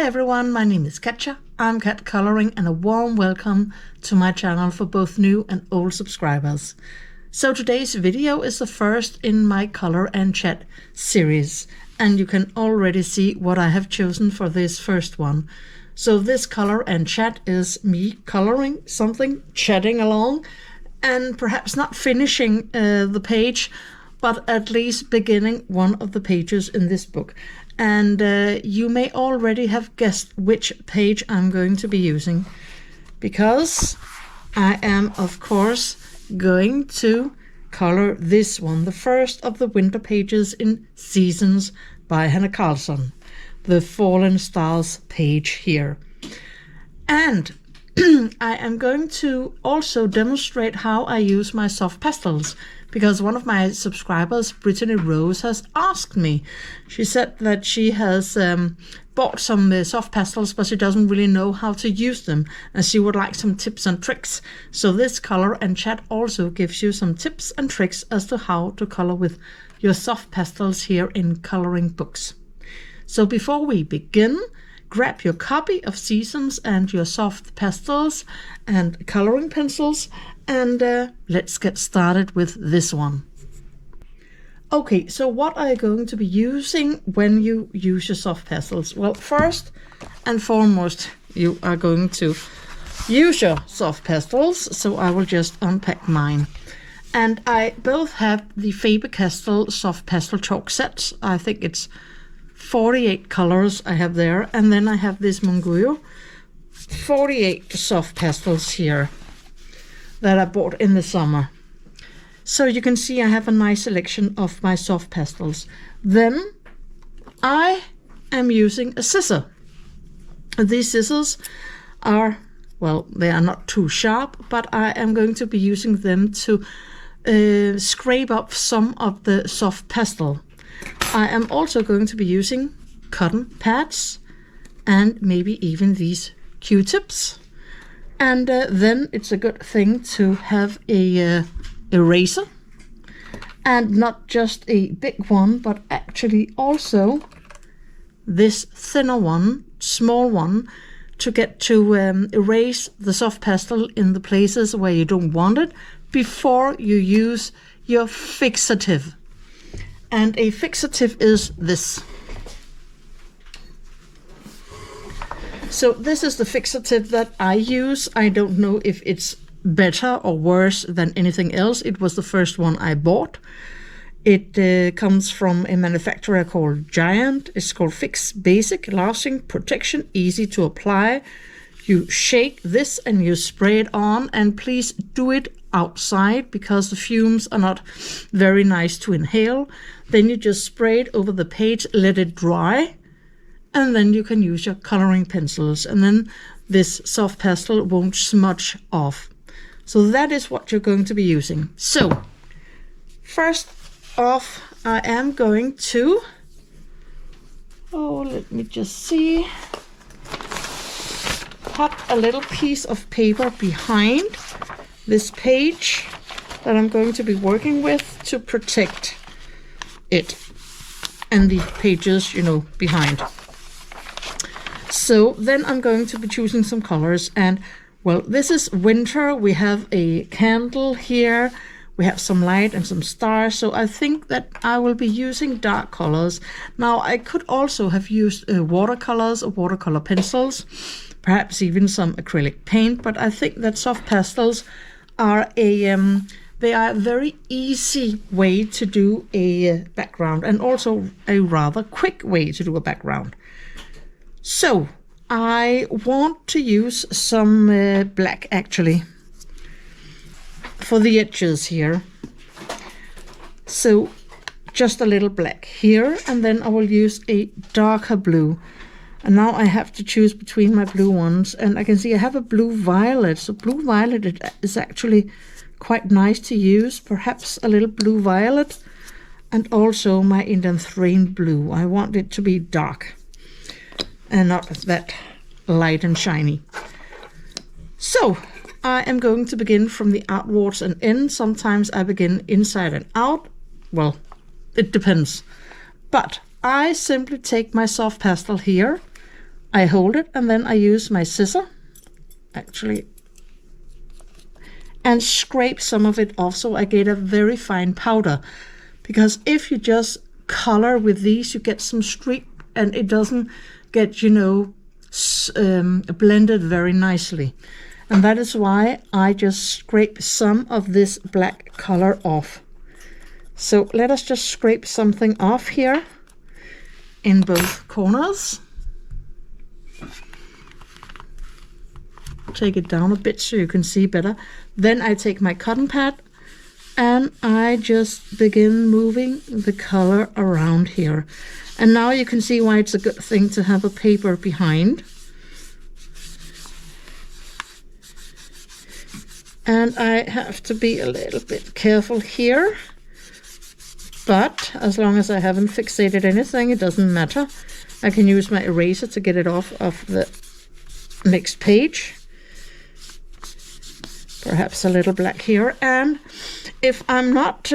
everyone, my name is Katja, I'm CatColouring, and a warm welcome to my channel for both new and old subscribers. So today's video is the first in my Color and Chat series, and you can already see what I have chosen for this first one. So this Color and Chat is me coloring something, chatting along, and perhaps not finishing the page, but at least beginning one of the pages in this book. And you may already have guessed which page I'm going to be using, because I am, of course, going to color this one, the first of the winter pages in Seasons by Hanne Karlsson, the Fallen Stars page here. And I am going to also demonstrate how I use my soft pastels, because one of my subscribers, Brittany Rose, has asked me. She said that she has bought some soft pastels, but she doesn't really know how to use them, and she would like some tips and tricks. So this Color and Chat also gives you some tips and tricks as to how to color with your soft pastels here in coloring books. So before we begin, grab your copy of Seasons and your soft pastels and coloring pencils, and let's get started with this one. Okay, so what are you going to be using when you use your soft pastels? Well, first and foremost, you are going to use your soft pastels, so I will just unpack mine. And I both have the Faber-Castell soft pastel chalk sets. I think it's 48 colors I have there, and then I have this Munguyo 48 soft pastels here that I bought in the summer. So you can see I have a nice selection of my soft pastels. Then I am using a scissor. These scissors are, well, they are not too sharp, but I am going to be using them to scrape up some of the soft pastel. I am also going to be using cotton pads and maybe even these Q-tips. And then it's a good thing to have a eraser, and not just a big one, but actually also this thinner one, small one, to get to erase the soft pastel in the places where you don't want it before you use your fixative. And a fixative is this. So this is the fixative that I use. I don't know if it's better or worse than anything else. It was the first one I bought. It comes from a manufacturer called Giant. It's called Fix Basic, Lasting Protection, Easy to Apply. You shake this and you spray it on, and please do it outside because the fumes are not very nice to inhale. Then you just spray it over the page, let it dry, and then you can use your coloring pencils, and then this soft pastel won't smudge off. So that is what you're going to be using. So first off, I am going to, let me just see, put a little piece of paper behind this page that I'm going to be working with to protect it and the pages, behind. So then I'm going to be choosing some colors, and well, this is winter. We have a candle here, we have some light and some stars, so I think that I will be using dark colors. Now I could also have used watercolors or watercolor pencils, perhaps even some acrylic paint, but I think that soft pastels are they are a very easy way to do a background, and also a rather quick way to do a background. So I want to use some black actually for the edges here. So just a little black here, and then I will use a darker blue. And now I have to choose between my blue ones, and I can see I have a blue violet. So blue violet is actually quite nice to use, perhaps a little blue violet, and also my Indian Thrane blue. I want it to be dark and not that light and shiny. So I am going to begin from the outwards and in. Sometimes I begin inside and out. Well, it depends. But I simply take my soft pastel here. I hold it and then I use my scissor, actually, and scrape some of it off so I get a very fine powder. Because if you just color with these, you get some streak and it doesn't get, you know, blended very nicely. And that is why I just scrape some of this black color off. So let us just scrape something off here in both corners. Take it down a bit so you can see better. Then I take my cotton pad and I just begin moving the color around here. And now you can see why it's a good thing to have a paper behind. And I have to be a little bit careful here. But as long as I haven't fixated anything, it doesn't matter. I can use my eraser to get it off of the next page. Perhaps a little black here. And if I'm not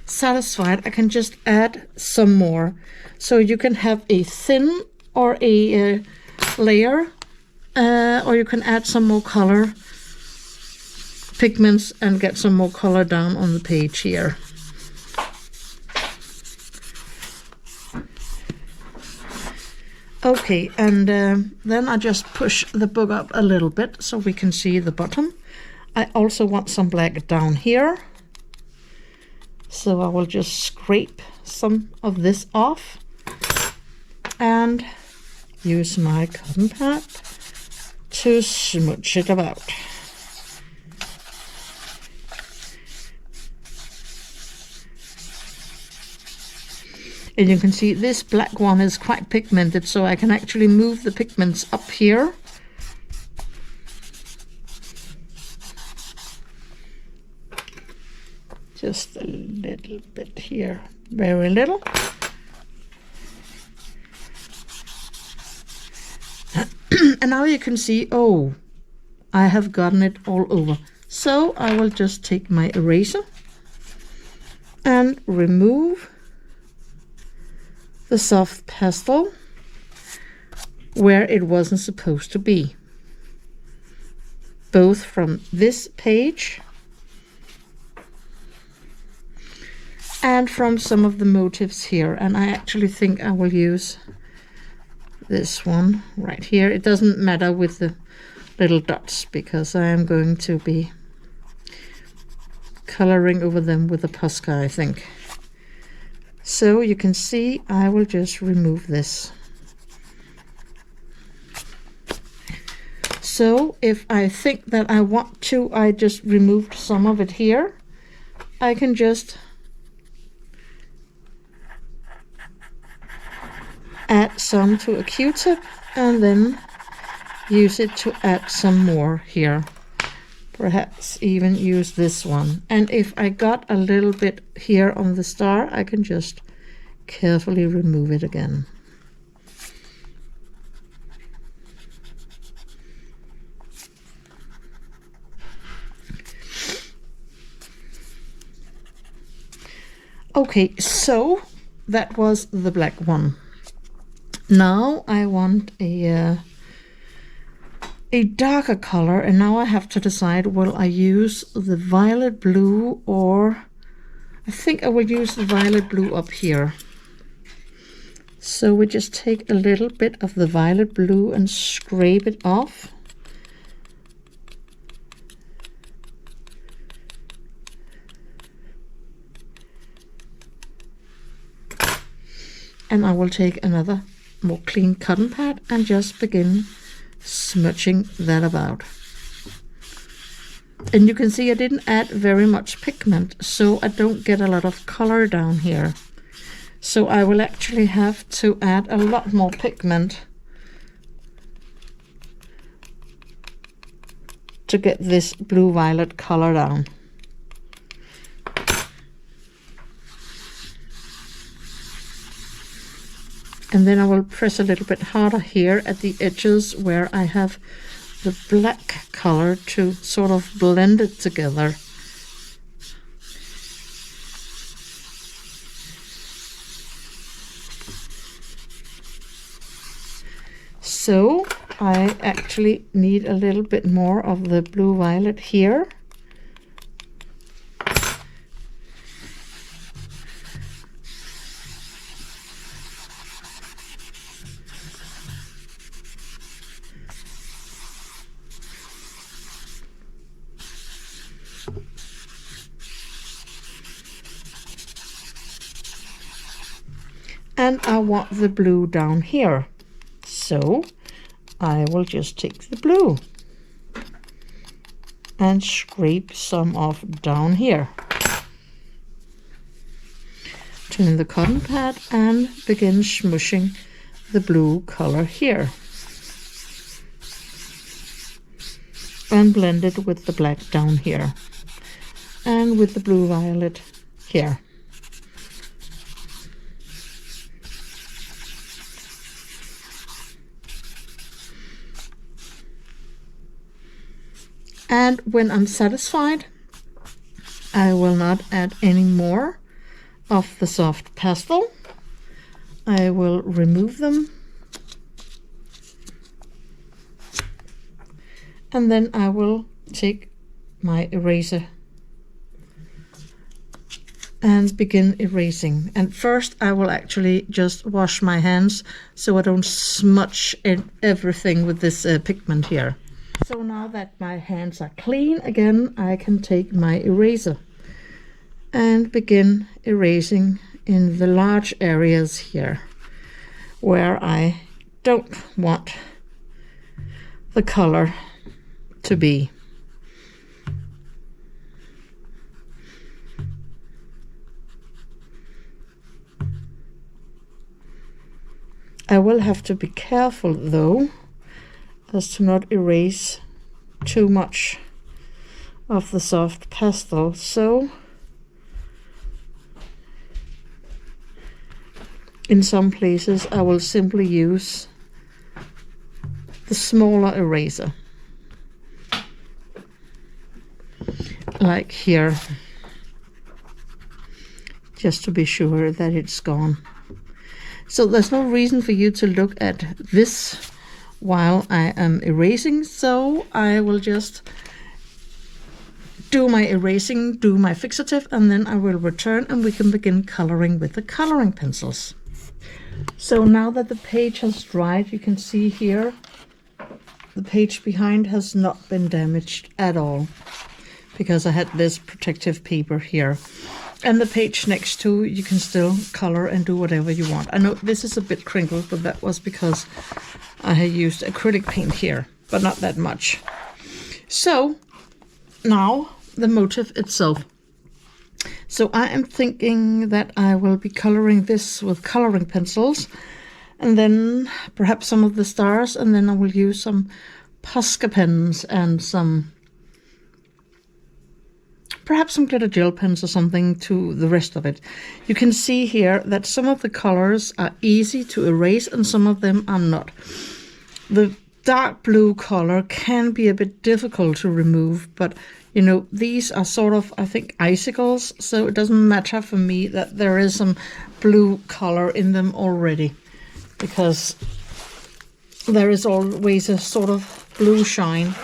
satisfied, I can just add some more. So you can have a thin or a layer, or you can add some more color pigments and get some more color down on the page here. Okay, and then I just push the book up a little bit so we can see the bottom. I also want some black down here. So I will just scrape some of this off and use my cotton pad to smooch it about. And you can see this black one is quite pigmented, so I can actually move the pigments up here. Just a little bit here, very little. And now you can see, oh, I have gotten it all over. So I will just take my eraser and remove the soft pastel where it wasn't supposed to be, both from this page and from some of the motifs here. And I actually think I will use this one right here. It doesn't matter with the little dots because I am going to be coloring over them with a Posca, I think. So you can see I will just remove this. So if I think that I want to, I just removed some of it here. I can just add some to a Q-tip and then use it to add some more here. Perhaps even use this one. And if I got a little bit here on the star, I can just carefully remove it again. Okay, so that was the black one. Now I want a darker color, and now I have to decide, will I use the violet blue, or I think I will use the violet blue up here. So we just take a little bit of the violet blue and scrape it off. And I will take another more clean cotton pad and just begin smudging that about. And you can see I didn't add very much pigment, so I don't get a lot of color down here. So I will actually have to add a lot more pigment to get this blue-violet color down. And then I will press a little bit harder here at the edges where I have the black color to sort of blend it together. So I actually need a little bit more of the blue violet here. And I want the blue down here. So I will just take the blue and scrape some off down here. Turn the cotton pad and begin smooshing the blue color here. And blend it with the black down here. And with the blue violet here. And when I'm satisfied, I will not add any more of the soft pastel. I will remove them. And then I will take my eraser and begin erasing. And first I will actually just wash my hands so I don't smudge everything with this pigment here. So now that my hands are clean again, I can take my eraser and begin erasing in the large areas here where I don't want the color to be. I will have to be careful though, as to not erase too much of the soft pastel. So in some places I will simply use the smaller eraser, like here, just to be sure that it's gone. So there's no reason for you to look at this while I am erasing, so I will just do my erasing, do my fixative, and then I will return and we can begin coloring with the coloring pencils. So now that the page has dried, you can see here the page behind has not been damaged at all, because I had this protective paper here. And the page next to, you can still color and do whatever you want. I know this is a bit crinkled, but that was because I had used acrylic paint here, but not that much. So now the motif itself. So I am thinking that I will be coloring this with coloring pencils, and then perhaps some of the stars, and then I will use some Posca pens and perhaps some glitter gel pens or something to the rest of it. You can see here that some of the colors are easy to erase and some of them are not. The dark blue color can be a bit difficult to remove, but you know, these are sort of, I think, icicles, so it doesn't matter for me that there is some blue color in them already, because there is always a sort of blue shine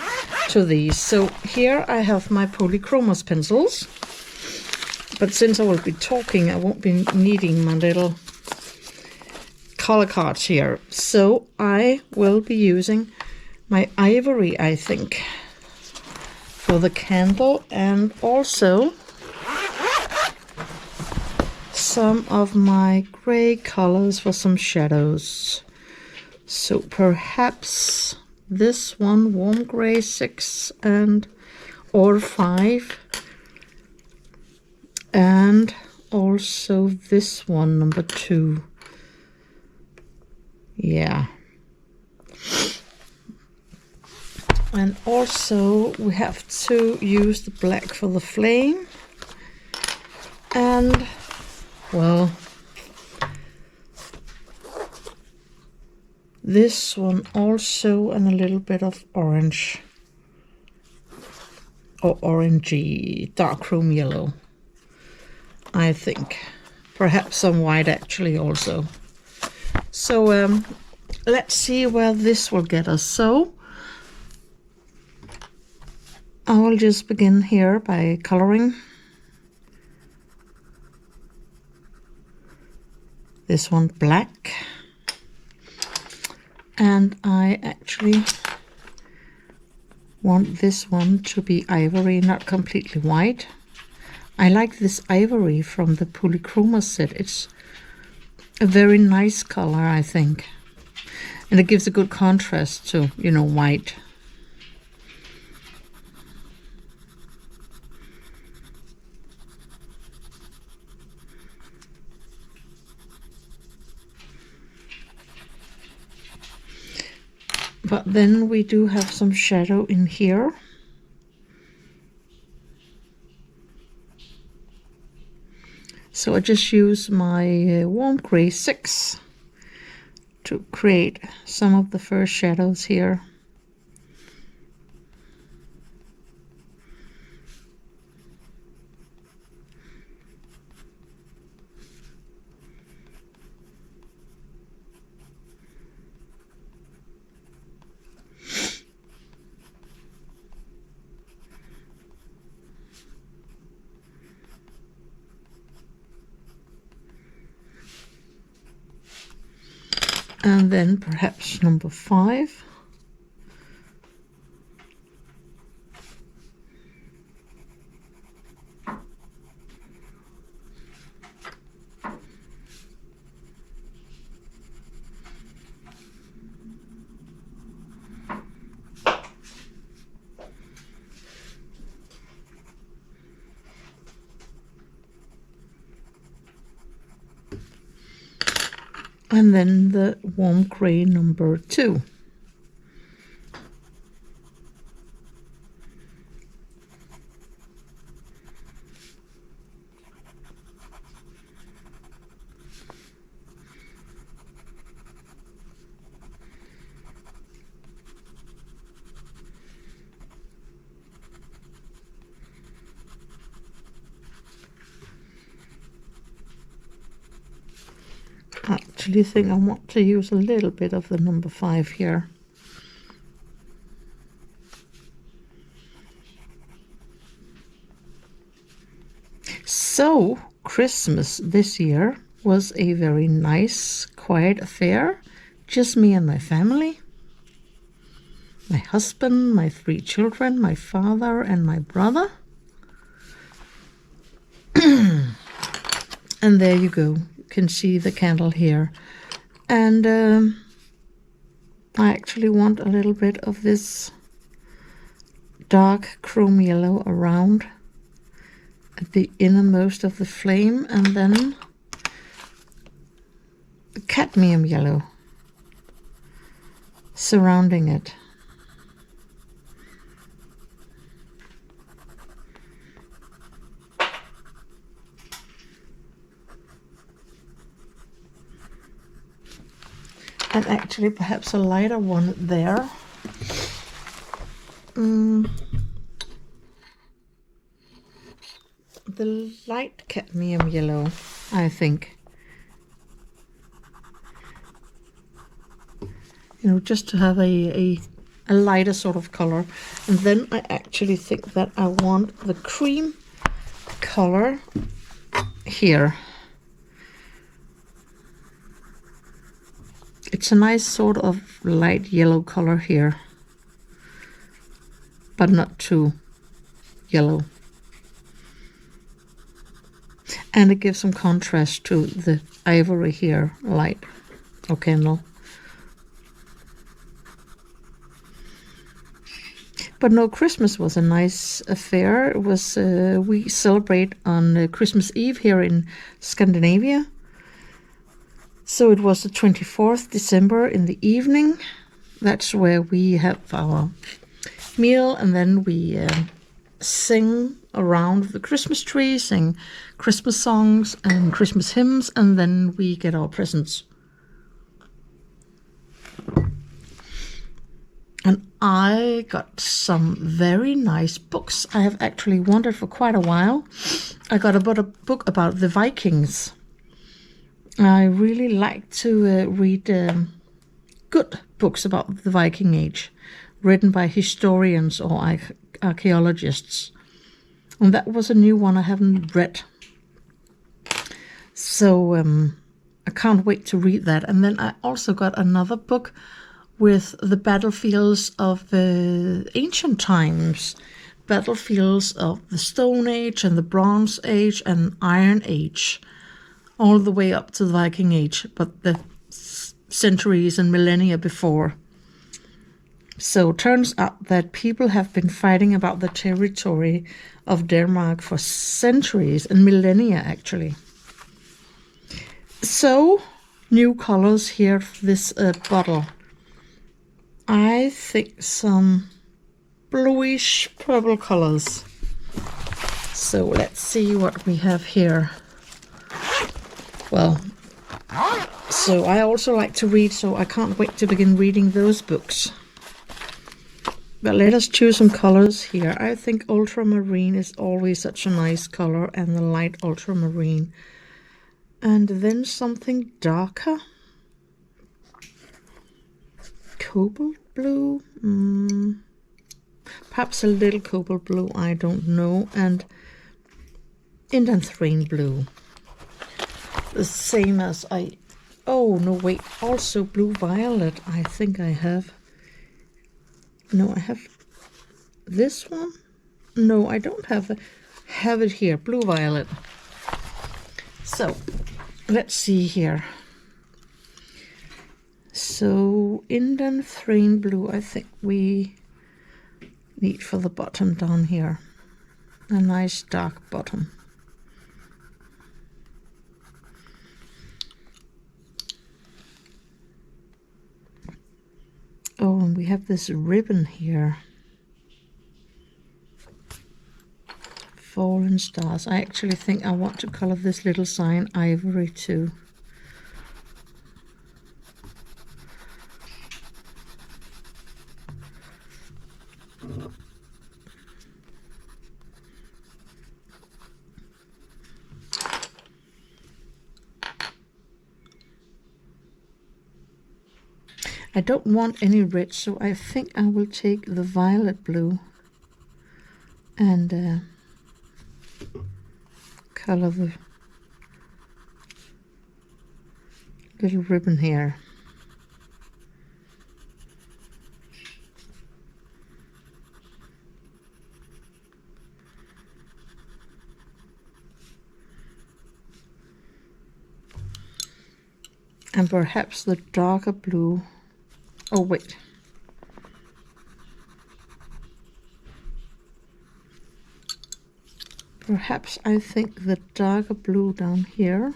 to these. So here I have my polychromos pencils, but since I will be talking, I won't be needing my little color cards here. So I will be using my ivory, I think, for the candle, and also some of my gray colors for some shadows. So perhaps this one, warm gray 6 or 5, and also this one, number 2. Yeah. And also we have to use the black for the flame, and well, this one also, and a little bit of orange, or orangey, dark chrome yellow, I think. Perhaps some white actually also. So let's see where this will get us. So I will just begin here by coloring this one black, and I actually want this one to be ivory, not completely white. I like this ivory from the Polychroma set. It's a very nice color, I think, and it gives a good contrast to, you know, white. But then we do have some shadow in here. So I just use my warm gray 6 to create some of the first shadows here. And then perhaps number 5. And then the warm gray number 2. I actually think I want to use a little bit of the number 5 here. So Christmas this year was a very nice, quiet affair. Just me and my family. My husband, my 3 children, my father and my brother. And there you go. Can see the candle here, and I actually want a little bit of this dark chrome yellow around at the innermost of the flame, and then the cadmium yellow surrounding it. And actually perhaps a lighter one there. The light cadmium yellow, I think. You know, just to have a lighter sort of color. And then I actually think that I want the cream color here. It's a nice sort of light yellow color here, but not too yellow. And it gives some contrast to the ivory here, light or candle. But no, Christmas was a nice affair. It was we celebrate on Christmas Eve here in Scandinavia. So it was the 24th December in the evening. That's where we have our meal, and then we sing around the Christmas tree, sing Christmas songs and Christmas hymns, and then we get our presents. And I got some very nice books. I have actually wanted for quite a while. I got a book about the Vikings. I really like to read good books about the Viking Age, written by historians or archaeologists. And that was a new one I haven't read. So I can't wait to read that. And then I also got another book with the battlefields of ancient times. Battlefields of the Stone Age and the Bronze Age and Iron Age. All the way up to the Viking Age, but the centuries and millennia before. So it turns out that people have been fighting about the territory of Denmark for centuries and millennia, actually. So, new colors here for this bottle. I think some bluish purple colors. So let's see what we have here. Well, so I also like to read, so I can't wait to begin reading those books. But let us choose some colors here. I think ultramarine is always such a nice color, and the light ultramarine. And then something darker. Cobalt blue. Perhaps a little cobalt blue, I don't know. And indanthrene blue. The same as oh no, wait, also blue violet. I think I have. No, I have this one. No, I don't have it here. Blue violet. So let's see here. So indanthrene blue, I think we need for the bottom down here. A nice dark bottom. Oh, and we have this ribbon here. Fallen stars. I actually think I want to color this little sign ivory too. I don't want any red, so I think I will take the violet blue and color the little ribbon here. And perhaps the darker blue. Oh, wait. Perhaps I think the darker blue down here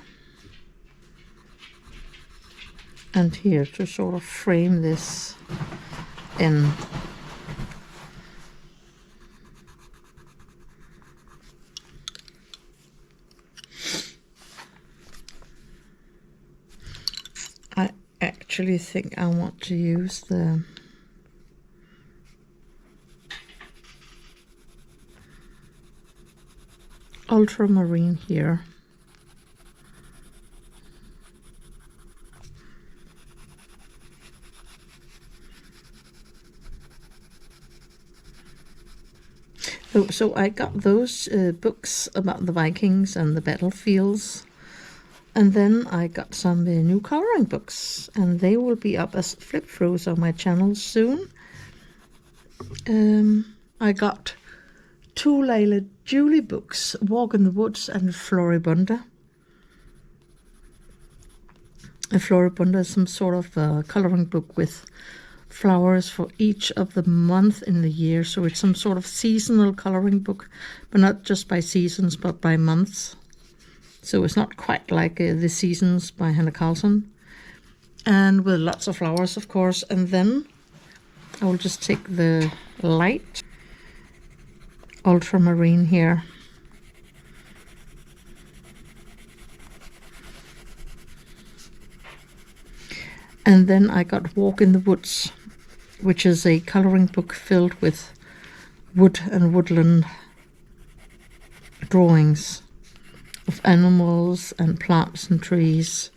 and here to sort of frame this in. I actually think I want to use the ultramarine here. So I got those books about the Vikings and the battlefields. And then I got some new coloring books, and they will be up as flip-throughs on my channel soon. I got two Layla Julie books, Walk in the Woods and Floribunda. A Floribunda is some sort of coloring book with flowers for each of the month in the year. So it's some sort of seasonal coloring book, but not just by seasons, but by months. So it's not quite like The Seasons by Hannah Carlson. And with lots of flowers, of course. And then I will just take the light ultramarine here. And then I got Walk in the Woods, which is a coloring book filled with wood and woodland drawings of animals and plants and trees.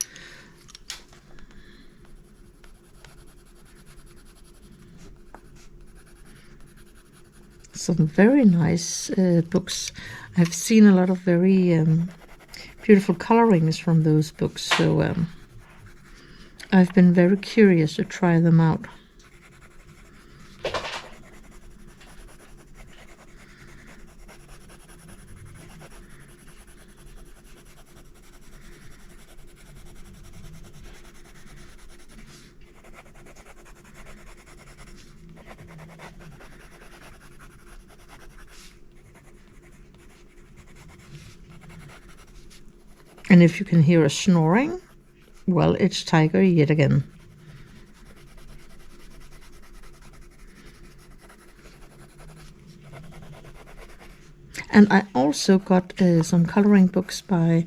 some very nice books. I've seen a lot of very beautiful colorings from those books, so I've been very curious to try them out. And if you can hear a snoring, well, it's Tiger yet again. And I also got some coloring books by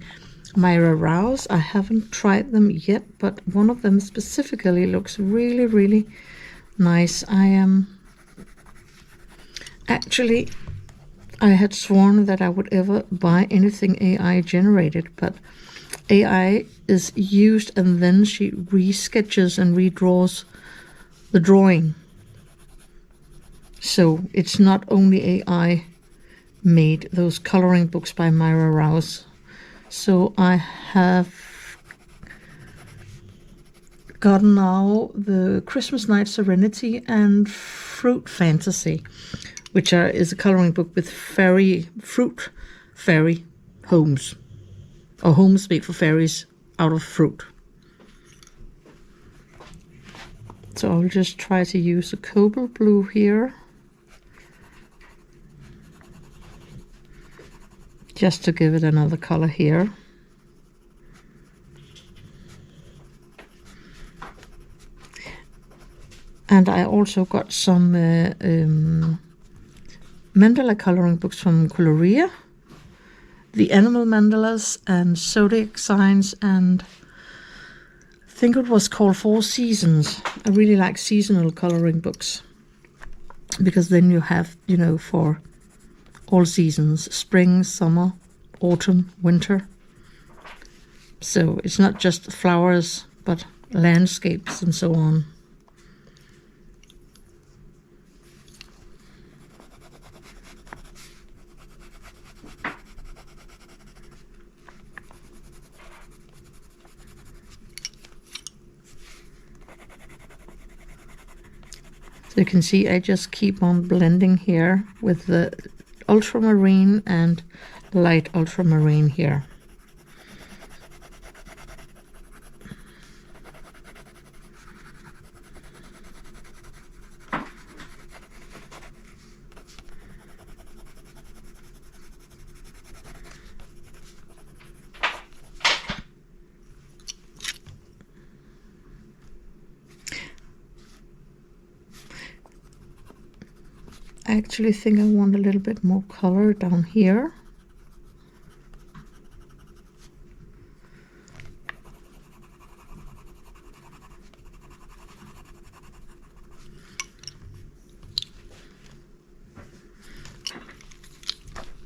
Myra Rouse. I haven't tried them yet, but one of them specifically looks really, really nice. I am actually, I had sworn that I would ever buy anything AI generated, but AI is used and then she resketches and redraws the drawing. So it's not only AI made those coloring books by Myra Rouse. So I have gotten now the Christmas Night Serenity and Fruit Fantasy, which is a coloring book with fruit fairy homes, or homes made for fairies out of fruit. So I'll just try to use a cobalt blue here, just to give it another color here. And I also got some mandala coloring books from Coloria, the animal mandalas and zodiac signs, and I think it was called 4 Seasons. I really like seasonal coloring books, because then you have, you know, for all seasons: spring, summer, autumn, winter. So it's not just flowers, but landscapes and so on. So you can see I just keep on blending here with the ultramarine and light ultramarine here. I actually think I want a little bit more color down here.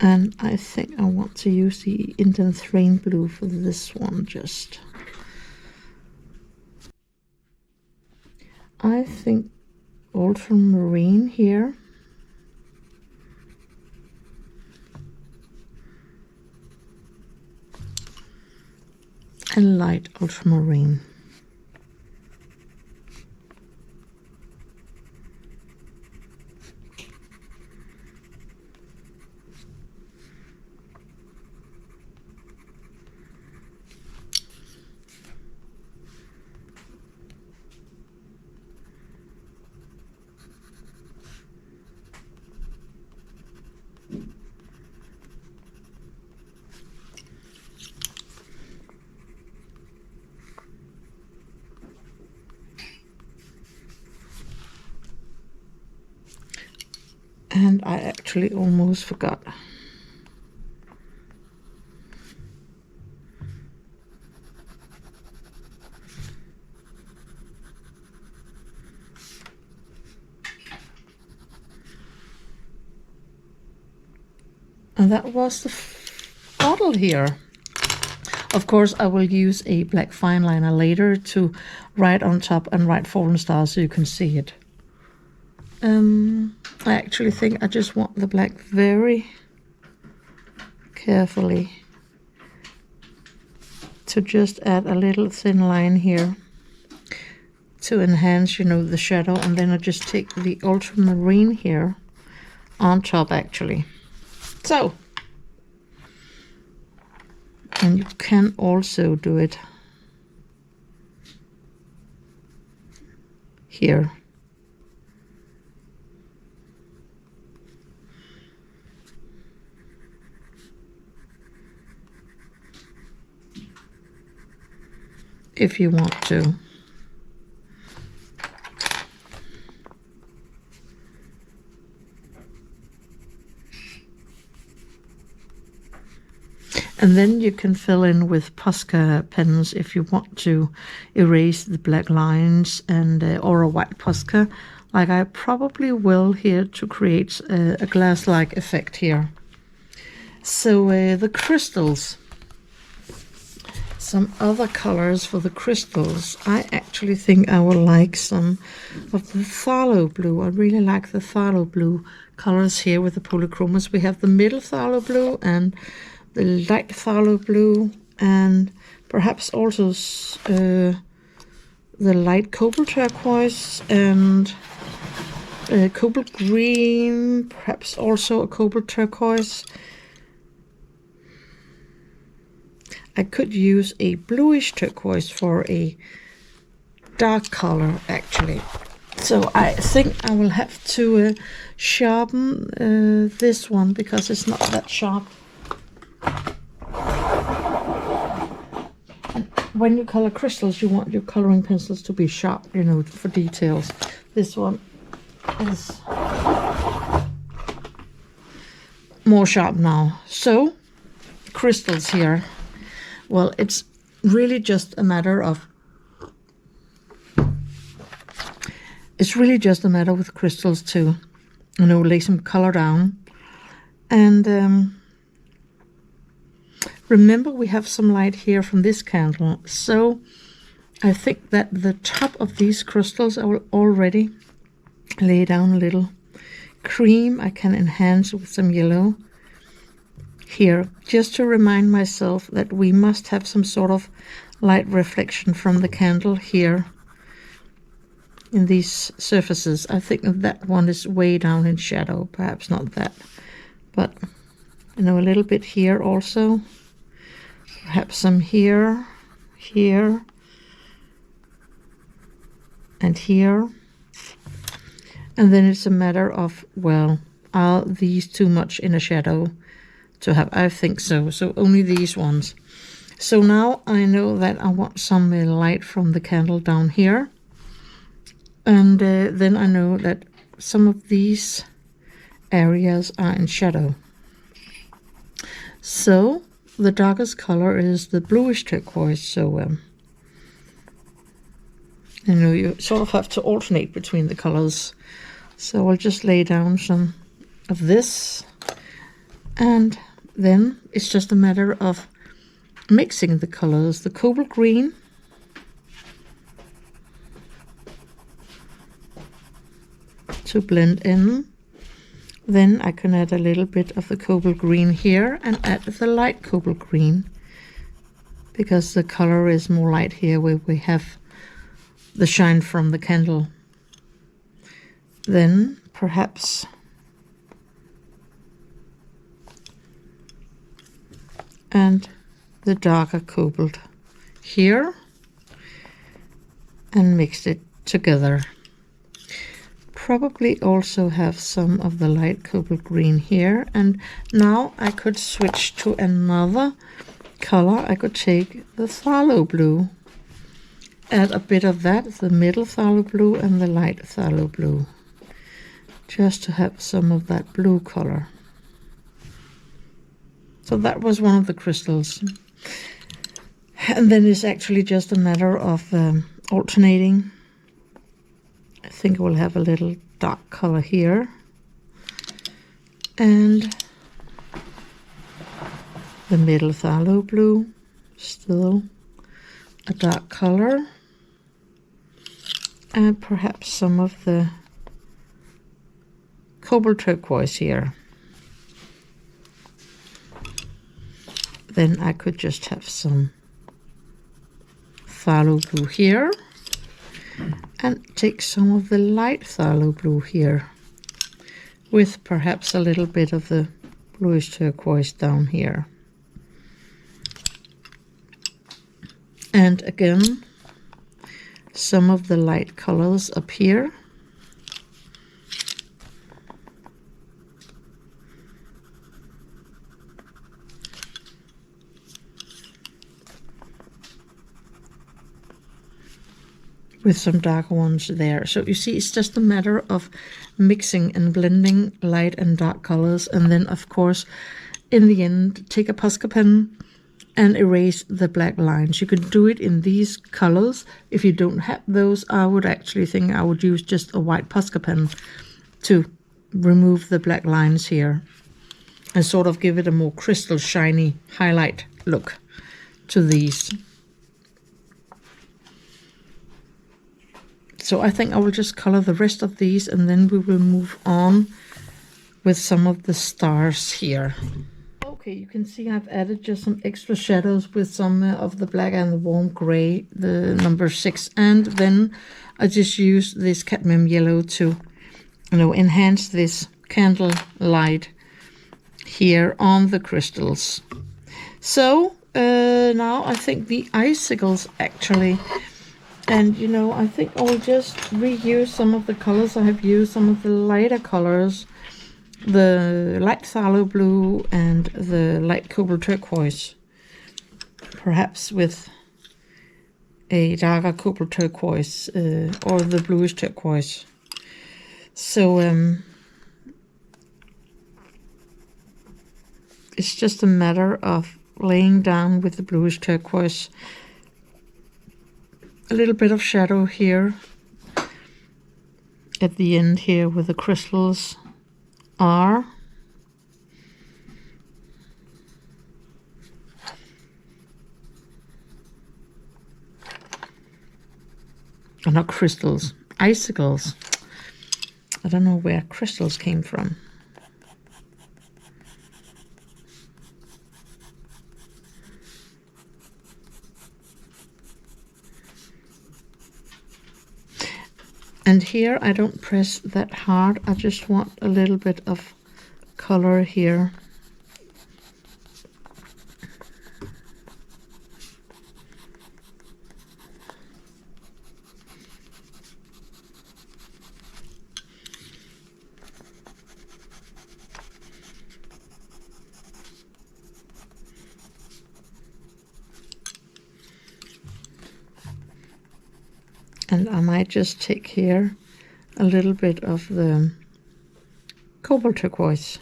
And I think I want to use the Indian Thrain Blue for this one just. I think ultramarine here. And light ultramarine. And I actually almost forgot. And that was the bottle here. Of course, I will use a black fine liner later to write on top and write fallen stars so you can see it. I actually think I just want the black very carefully to just add a little thin line here to enhance, you know, the shadow, and then I just take the ultramarine here on top actually. So, and you can also do it here. If you want to. And then you can fill in with Posca pens if you want to erase the black lines, and or a white Posca, like I probably will here, to create a glass-like effect here. So the crystals. Some other colors for the crystals. I actually think I will like some of the phthalo blue. I really like the phthalo blue colors here with the polychromos. We have the middle phthalo blue and the light phthalo blue, and perhaps also the light cobalt turquoise and cobalt green, perhaps also a cobalt turquoise. I could use a bluish turquoise for a dark color actually. So I think I will have to sharpen this one because it's not that sharp. And when you color crystals, you want your coloring pencils to be sharp, you know, for details. This one is more sharp now. So crystals here. Well, it's really just a matter of, with crystals to, you know, lay some color down. And remember, we have some light here from this candle. So I think that the top of these crystals, I will already lay down a little cream. I can enhance with some yellow here, just to remind myself that we must have some sort of light reflection from the candle here in these surfaces. I think that one is way down in shadow, perhaps not that, but you know, a little bit here also, perhaps some here, here, and here. And then it's a matter of, well, are these too much in a shadow to have? I think so. So only these ones. So now I know that I want some light from the candle down here. And then I know that some of these areas are in shadow. So the darkest color is the bluish turquoise. So you know, you sort of have to alternate between the colors. So I'll just lay down some of this, and then it's just a matter of mixing the colors. The cobalt green, to blend in. Then I can add a little bit of the cobalt green here and add the light cobalt green, because the color is more light here where we have the shine from the candle. Then perhaps and the darker cobalt here, and mix it together. Probably also have some of the light cobalt green here, and now I could switch to another color. I could take the phthalo blue, add a bit of that, the middle phthalo blue and the light phthalo blue, just to have some of that blue color. So that was one of the crystals. And then it's actually just a matter of alternating. I think we'll have a little dark color here, and the middle phthalo blue, still a dark color, and perhaps some of the cobalt turquoise here. Then I could just have some phthalo blue here and take some of the light phthalo blue here with perhaps a little bit of the bluish turquoise down here. And again, some of the light colors up here. With some darker ones there. So you see, it's just a matter of mixing and blending light and dark colors, and then of course in the end take a Posca pen and erase the black lines. You can do it in these colors. If you don't have those, I would actually think I would use just a white Posca pen to remove the black lines here and sort of give it a more crystal shiny highlight look to these. So I think I will just color the rest of these, and then we will move on with some of the stars here. Okay, you can see I've added just some extra shadows with some of the black and the warm gray, the number 6. And then I just use this cadmium yellow to, enhance this candle light here on the crystals. So now I think the icicles actually. And, I think I'll just reuse some of the colors. I have used some of the lighter colors, the light phthalo blue and the light cobalt turquoise, perhaps with a darker cobalt turquoise or the bluish turquoise. So it's just a matter of laying down with the bluish turquoise. A little bit of shadow here at the end here where the crystals are. Oh, not crystals, icicles. I don't know where crystals came from. And here I don't press that hard, I just want a little bit of color here. And I might just take here a little bit of the cobalt turquoise.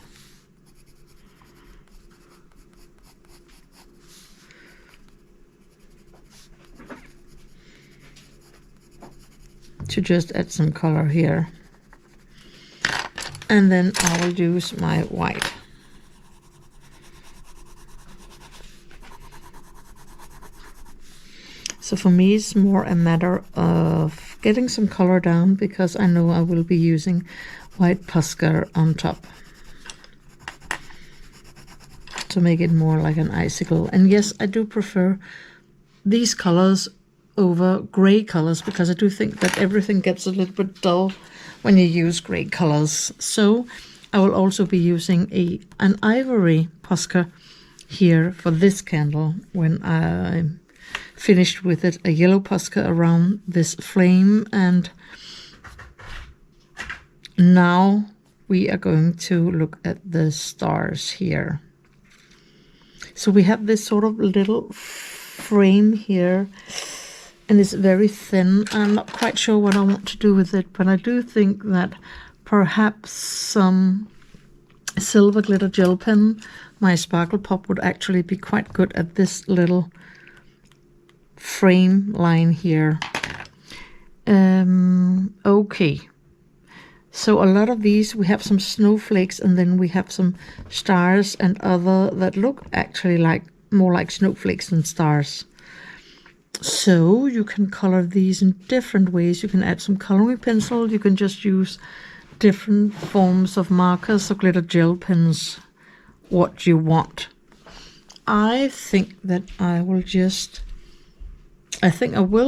To just add some color here. And then I will use my white. So for me, it's more a matter of getting some color down because I know I will be using white Posca on top to make it more like an icicle. And yes, I do prefer these colors over gray colors because I do think that everything gets a little bit dull when you use gray colors. So I will also be using an ivory Posca here for this candle when I'm finished with it, a yellow Posca around this flame. And now we are going to look at the stars here. So we have this sort of little frame here, and it's very thin. I'm not quite sure what I want to do with it, but I do think that perhaps some silver glitter gel pen, my sparkle pop, would actually be quite good at this little frame line here. Okay, so a lot of these, we have some snowflakes, and then we have some stars and other that look actually like more like snowflakes than stars. So you can color these in different ways. You can add some coloring pencil, you can just use different forms of markers or glitter gel pens what you want. I think that I will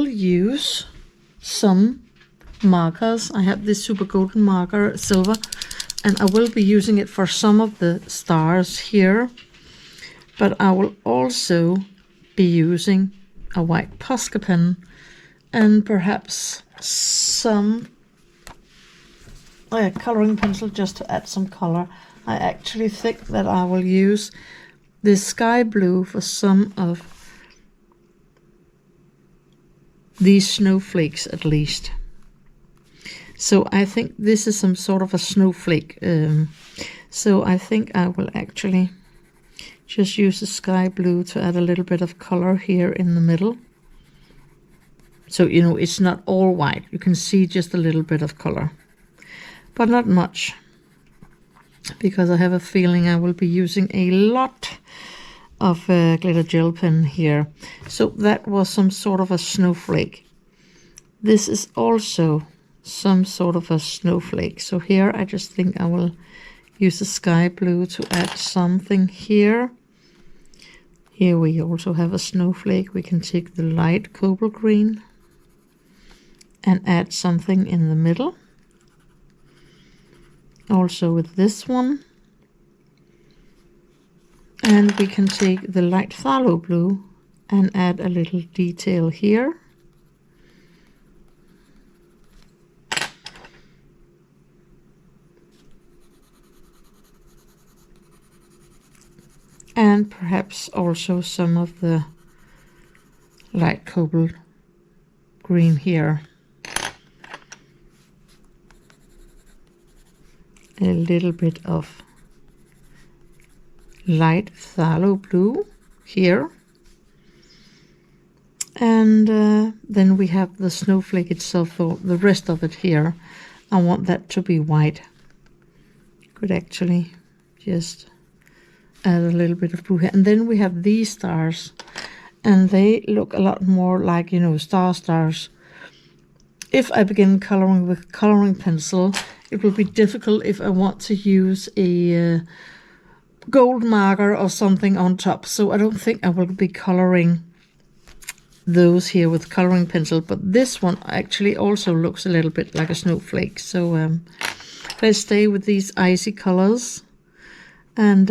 use some markers. I have this super golden marker, silver, and I will be using it for some of the stars here, but I will also be using a white Posca pen and perhaps some coloring pencil just to add some color. I actually think that I will use this sky blue for some of these snowflakes at least. So I think this is some sort of a snowflake. So I think I will actually just use the sky blue to add a little bit of color here in the middle. So, you know, it's not all white. You can see just a little bit of color, but not much, because I have a feeling I will be using a lot of glitter gel pen here. So that was some sort of a snowflake. This is also some sort of a snowflake. So here I just think I will use the sky blue to add something here. Here we also have a snowflake. We can take the light cobalt green and add something in the middle. Also with this one. And we can take the light phthalo blue and add a little detail here. And perhaps also some of the light cobalt green here. A little bit of light phthalo blue here. And then we have the snowflake itself, or the rest of it here. I want that to be white. Could actually just add a little bit of blue here. And then we have these stars, and they look a lot more like, you know, stars. If I begin coloring with coloring pencil, it will be difficult if I want to use a gold marker or something on top. So I don't think I will be coloring those here with coloring pencil, but this one actually also looks a little bit like a snowflake. So let's stay with these icy colors and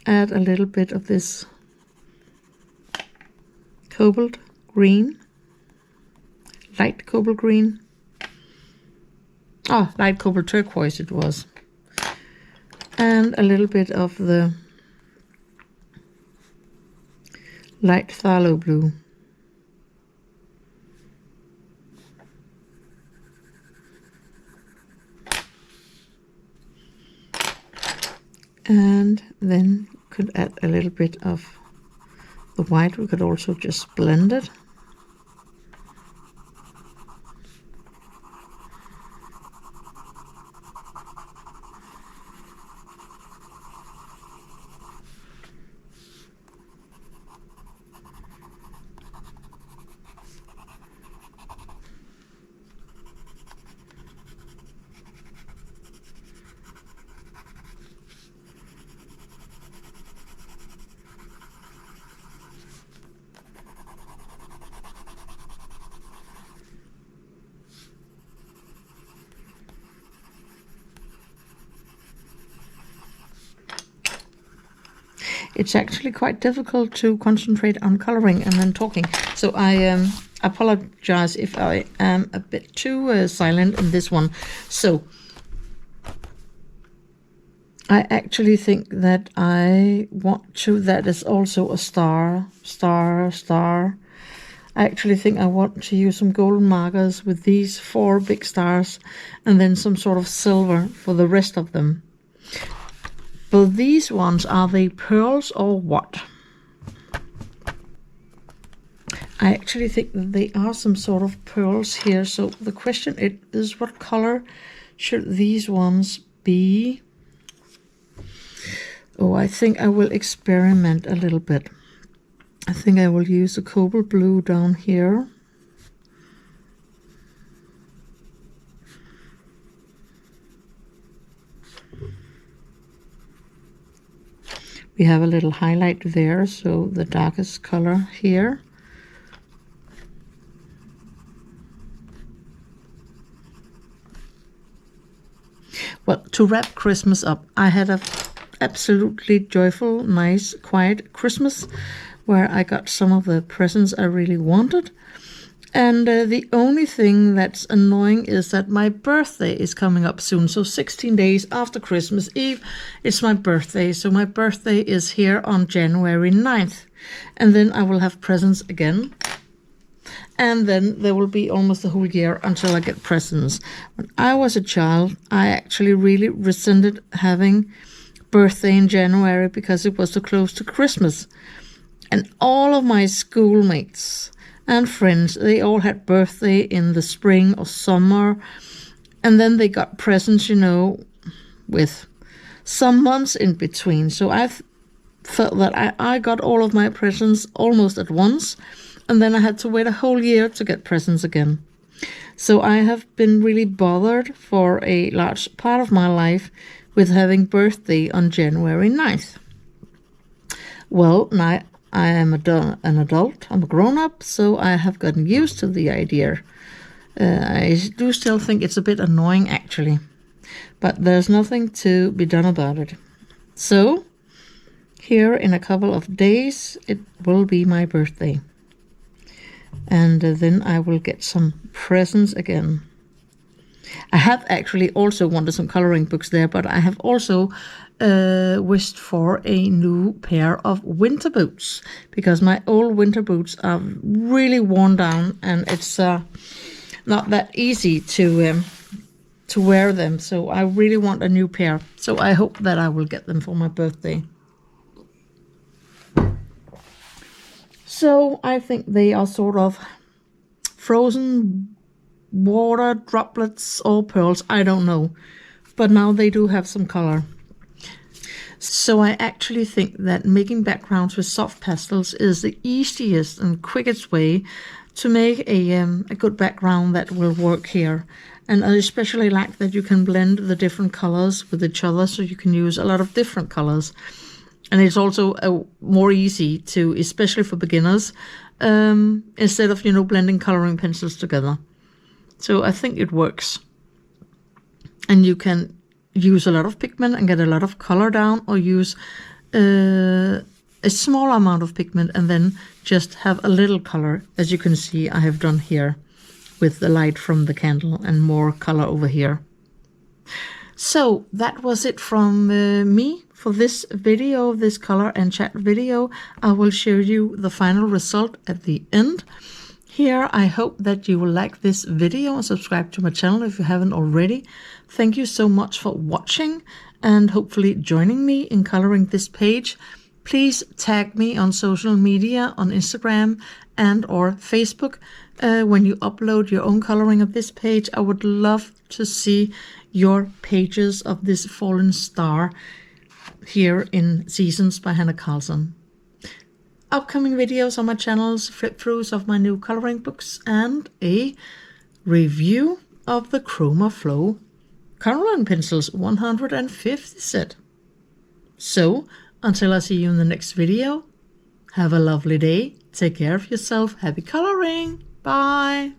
add a little bit of this cobalt green, light cobalt green. Oh, light cobalt turquoise it was. And a little bit of the light phthalo blue. And then could add a little bit of the white. We could also just blend it. It's actually quite difficult to concentrate on coloring and then talking. So I apologize if I am a bit too silent in this one. So I actually think that I want to, that is also a star. I actually think I want to use some golden markers with these 4 big stars and then some sort of silver for the rest of them. But these ones, are they pearls or what? I actually think that they are some sort of pearls here. So the question is, what color should these ones be? Oh, I think I will experiment a little bit. I think I will use the cobalt blue down here. We have a little highlight there, so the darkest color here. Well, to wrap Christmas up, I had a absolutely joyful, nice, quiet Christmas where I got some of the presents I really wanted. And the only thing that's annoying is that my birthday is coming up soon. So 16 days after Christmas Eve, it's my birthday. So my birthday is here on January 9th. And then I will have presents again. And then there will be almost a whole year until I get presents. When I was a child, I actually really resented having birthday in January because it was too close to Christmas. And all of my schoolmates and friends, they all had birthday in the spring or summer, and then they got presents, you know, with some months in between. So I felt that I got all of my presents almost at once, and then I had to wait a whole year to get presents again. So I have been really bothered for a large part of my life with having birthday on January 9th. Well, now I am an adult, I'm a grown-up, so I have gotten used to the idea. I do still think it's a bit annoying, actually, but there's nothing to be done about it. So, here in a couple of days, it will be my birthday. And then I will get some presents again. I have actually also wanted some coloring books there, but I have also wished for a new pair of winter boots because my old winter boots are really worn down and it's not that easy to wear them. So I really want a new pair. So I hope that I will get them for my birthday. So I think they are sort of frozen water droplets or pearls, I don't know, but now they do have some color. So I actually think that making backgrounds with soft pastels is the easiest and quickest way to make a good background that will work here. And I especially like that you can blend the different colors with each other, so you can use a lot of different colors. And it's also more easy to, especially for beginners, instead of, you know, blending coloring pencils together. So I think it works. And you can use a lot of pigment and get a lot of color down, or use a small amount of pigment and then just have a little color, as you can see I have done here with the light from the candle and more color over here. So that was it from me for this video, this color and chat video. I will show you the final result at the end. Here, I hope that you will like this video and subscribe to my channel if you haven't already. Thank you so much for watching and hopefully joining me in coloring this page. Please tag me on social media, on Instagram and or Facebook when you upload your own coloring of this page. I would love to see your pages of this fallen star here in Seasons by Hannah Carlson. Upcoming videos on my channels, flip-throughs of my new coloring books, and a review of the Chroma Flow coloring pencils 150 set. So, until I see you in the next video, have a lovely day, take care of yourself, happy coloring, bye!